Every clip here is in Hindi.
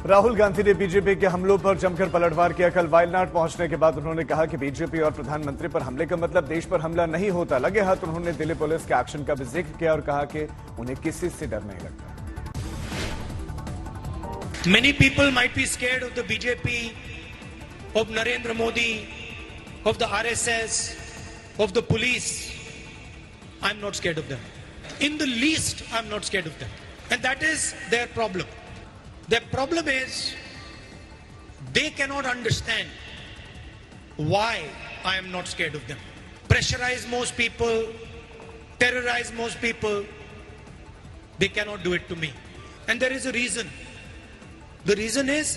राहुल गांधी ने बीजेपी के हमलों पर जमकर पलटवार किया। कल वायनाड पहुंचने के बाद उन्होंने कहा कि बीजेपी और प्रधानमंत्री पर हमले का मतलब देश पर हमला नहीं होता। लगे हाथ उन्होंने दिल्ली पुलिस के एक्शन का भी जिक्र किया और कहा कि उन्हें किसी से डर नहीं लगता। Many people might be scared of the BJP, of Narendra Modi, of the RSS, of the police. I'm not scared of them. In the least, I'm not scared of them. And that is their problem. Their problem is they cannot understand why I am not scared of them. Pressurize most people, terrorize most people. They cannot do it to me. And there is a reason. The reason is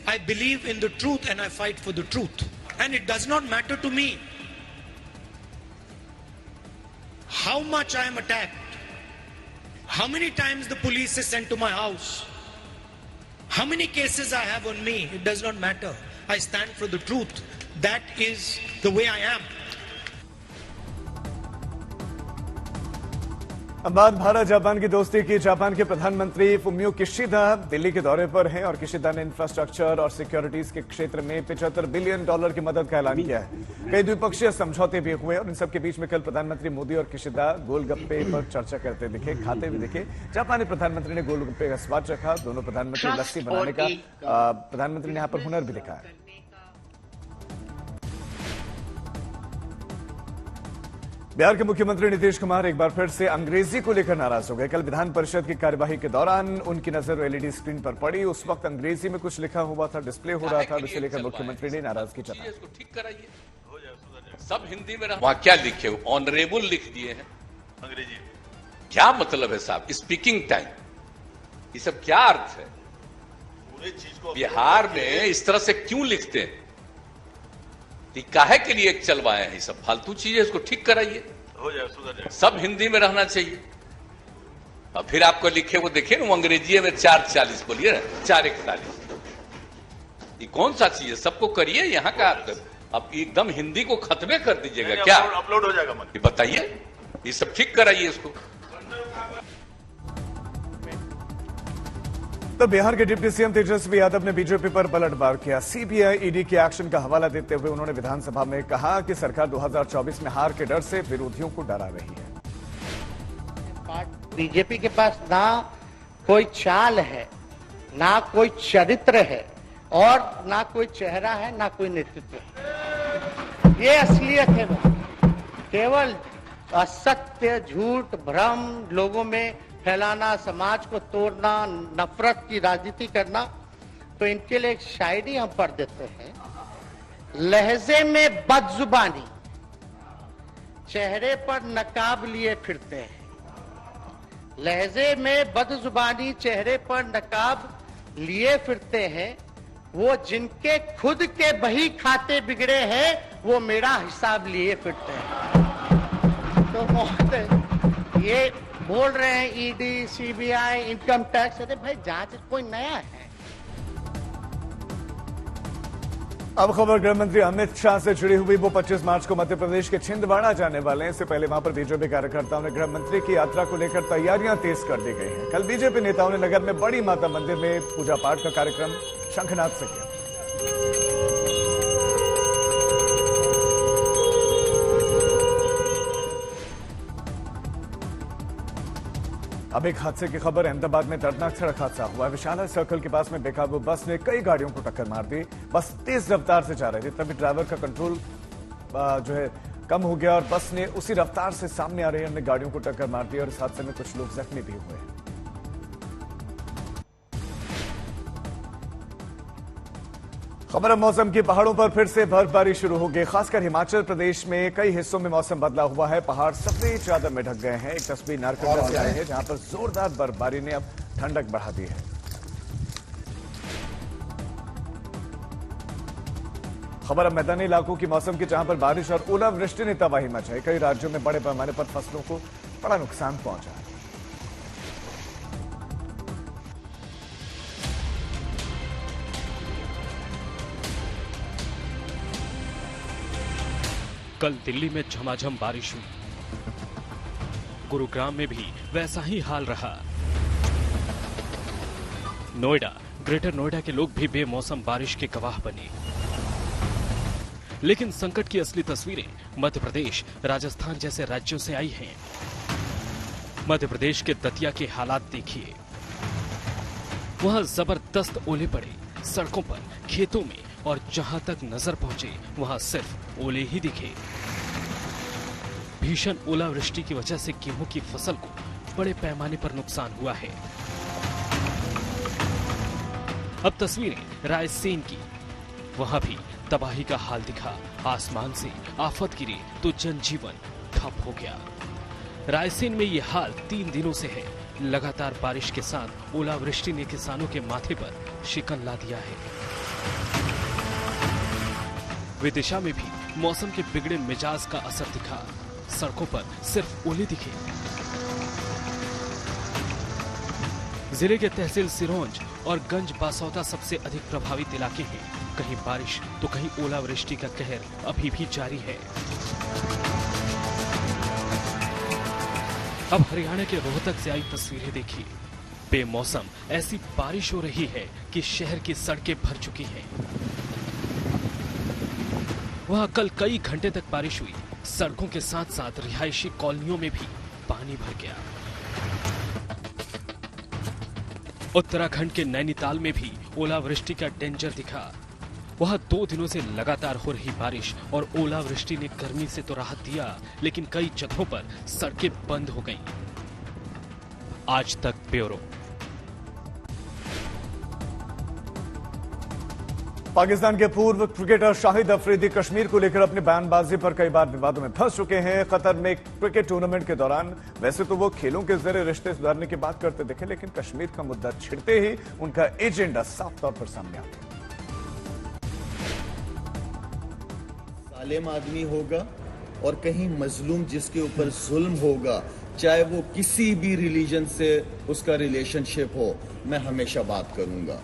I believe in the truth and I fight for the truth. And it does not matter to me how much I am attacked, how many times the police is sent to my house, how many cases I have on me. It does not matter. I stand for the truth. That is the way I am. अब बात भारत जापान की दोस्ती की। जापान के प्रधानमंत्री फुमियो किशिदा दिल्ली के दौरे पर हैं और किशिदा ने इंफ्रास्ट्रक्चर और सिक्योरिटीज के क्षेत्र में $75 बिलियन की मदद का ऐलान किया है। कई द्विपक्षीय समझौते भी हुए और इन सबके बीच में कल प्रधानमंत्री मोदी और किशिदा गोलगप्पे पर चर्चा करते दिखे, खाते भी दिखे। जापानी प्रधानमंत्री ने गोलगप्पे का स्वाद चखा। दोनों प्रधानमंत्री लस्सी बनाने का प्रधानमंत्री ने यहां पर हुनर भी दिखाया। बिहार के मुख्यमंत्री नीतीश कुमार एक बार फिर से अंग्रेजी को लेकर नाराज हो गए। कल विधान परिषद की कार्यवाही के दौरान उनकी नजर एलईडी स्क्रीन पर पड़ी। उस वक्त अंग्रेजी में कुछ लिखा हुआ था, डिस्प्ले हो रहा था, जिसे लेकर मुख्यमंत्री ने नाराजगी जताई। ठीक कराइए, सब हिंदी में वहां क्या लिखे, ऑनरेबल लिख दिए हैं अंग्रेजी। क्या मतलब है साहब? स्पीकिंग टाइम, ये सब क्या अर्थ है? पूरे चीज को बिहार में इस तरह से क्यों लिखते हैं? काहे के लिए चलवाए हैं? सब फालतू चीजें, इसको ठीक कराइए, हो जाए, सुधर जाए। सब हिंदी में रहना चाहिए। और फिर आपको लिखे वो देखिए ना, अंग्रेजी में 4:40 बोलिए ना, 4:41। ये कौन सा चीज है? सबको करिए। यहाँ का अब एकदम हिंदी को खत्मे कर दीजिएगा क्या? अपलोड हो जाएगा। ये बताइए, ये सब ठीक कराइए इसको। तो बिहार के डिप्टी सीएम तेजस्वी यादव ने बीजेपी पर पलटवार किया। सीबीआई ईडी के एक्शन का हवाला देते हुए उन्होंने विधानसभा में कहा कि सरकार 2024 में हार के डर से विरोधियों को डरा रही है। बीजेपी के पास ना कोई चाल है, ना कोई चरित्र है और ना कोई चेहरा है, ना कोई नेतृत्व। ये असलियत है। केवल असत्य, झूठ, भ्रम लोगों में फैलाना, समाज को तोड़ना, नफरत की राजनीति करना। तो इनके लिए एक शायरी हम पढ़ देते हैं। लहजे में बदजुबानी, चेहरे पर नकाब लिए फिरते हैं। लहजे में बदजुबानी, चेहरे पर नकाब लिए फिरते हैं। वो जिनके खुद के बही खाते बिगड़े हैं, वो मेरा हिसाब लिए फिरते हैं। तो महोदय ये बोल रहे हैं ईडी, सीबीआई, इनकम टैक्स। अरे भाई, जांच कोई नया है? अब खबर गृह मंत्री अमित शाह से जुड़ी हुई। वो 25 मार्च को मध्य प्रदेश के छिंदवाड़ा जाने वाले हैं। इससे पहले वहां पर बीजेपी कार्यकर्ताओं ने गृह मंत्री की यात्रा को लेकर तैयारियां तेज कर दी गई हैं। कल बीजेपी नेताओं ने नगर में बड़ी माता मंदिर में पूजा पाठ का कार्यक्रम शंखनाद से किया। अब एक हादसे की खबर। अहमदाबाद में दर्दनाक सड़क हादसा हुआ। विशाला सर्कल के पास में बेकाबू बस ने कई गाड़ियों को टक्कर मार दी। बस तेज रफ्तार से जा रही थी, तभी ड्राइवर का कंट्रोल जो है कम हो गया और बस ने उसी रफ्तार से सामने आ रही अन्य गाड़ियों को टक्कर मार दी और इस हादसे में कुछ लोग जख्मी भी हुए। खबर अब मौसम की। पहाड़ों पर फिर से बर्फबारी शुरू हो गई। खासकर हिमाचल प्रदेश में कई हिस्सों में मौसम बदला हुआ है। पहाड़ सफेद चादर में ढक गए हैं। एक तस्वीर नारकंडा से आई है, जहां पर जोरदार बर्फबारी ने अब ठंडक बढ़ा दी है। खबर अब मैदानी इलाकों की मौसम की, जहां पर बारिश और ओलावृष्टि ने तबाही मचाई। कई राज्यों में बड़े पैमाने पर फसलों को बड़ा नुकसान पहुंचा है। कल दिल्ली में झमाझम बारिश हुई। गुरुग्राम में भी वैसा ही हाल रहा। नोएडा, ग्रेटर नोएडा के लोग भी बेमौसम बारिश के गवाह बने। लेकिन संकट की असली तस्वीरें मध्य प्रदेश, राजस्थान जैसे राज्यों से आई हैं। मध्य प्रदेश के दतिया के हालात देखिए। वहां जबरदस्त ओले पड़े, सड़कों पर, खेतों में, और जहां तक नजर पहुंचे वहां सिर्फ ओले ही दिखे। भीषण ओलावृष्टि की वजह से गेहूं की फसल को बड़े पैमाने पर नुकसान हुआ है। अब तस्वीरें रायसेन की। वहां भी तबाही का हाल दिखा। आसमान से आफत गिरी तो जनजीवन ठप हो गया। रायसेन में ये हाल 3 दिनों से है। लगातार बारिश के साथ ओलावृष्टि ने किसानों के माथे पर शिकन ला दिया है। विदिशा में भी मौसम के बिगड़े मिजाज का असर दिखा। सड़कों पर सिर्फ ओले दिखे। जिले के तहसील सिरोंज और गंज बासौदा सबसे अधिक प्रभावित इलाके हैं। कहीं बारिश तो कहीं ओलावृष्टि का कहर अभी भी जारी है। अब हरियाणा के रोहतक से आई तस्वीरें देखिए। बेमौसम ऐसी बारिश हो रही है कि शहर की सड़कें भर चुकी हैं। वहां कल कई घंटे तक बारिश हुई। सड़कों के साथ साथ रिहायशी कॉलोनियों में भी पानी भर गया। उत्तराखंड के नैनीताल में भी ओलावृष्टि का डेंजर दिखा। वहां 2 दिनों से लगातार हो रही बारिश और ओलावृष्टि ने गर्मी से तो राहत दिया, लेकिन कई जगहों पर सड़कें बंद हो गईं। आज तक ब्यूरो। पाकिस्तान के पूर्व क्रिकेटर शाहिद अफरीदी कश्मीर को लेकर अपनी बयानबाजी पर कई बार विवादों में फंस चुके हैं। कतर में क्रिकेट टूर्नामेंट के दौरान वैसे तो वो खेलों के जरिए रिश्ते सुधारने की बात करते दिखे, लेकिन कश्मीर का मुद्दा छिड़ते ही उनका एजेंडा साफ तौर पर सामने आ गया। जालिम आदमी होगा और कहीं मजलूम जिसके ऊपर जुल्म होगा, चाहे वो किसी भी रिलीजन से उसका रिलेशनशिप हो, मैं हमेशा बात करूंगा।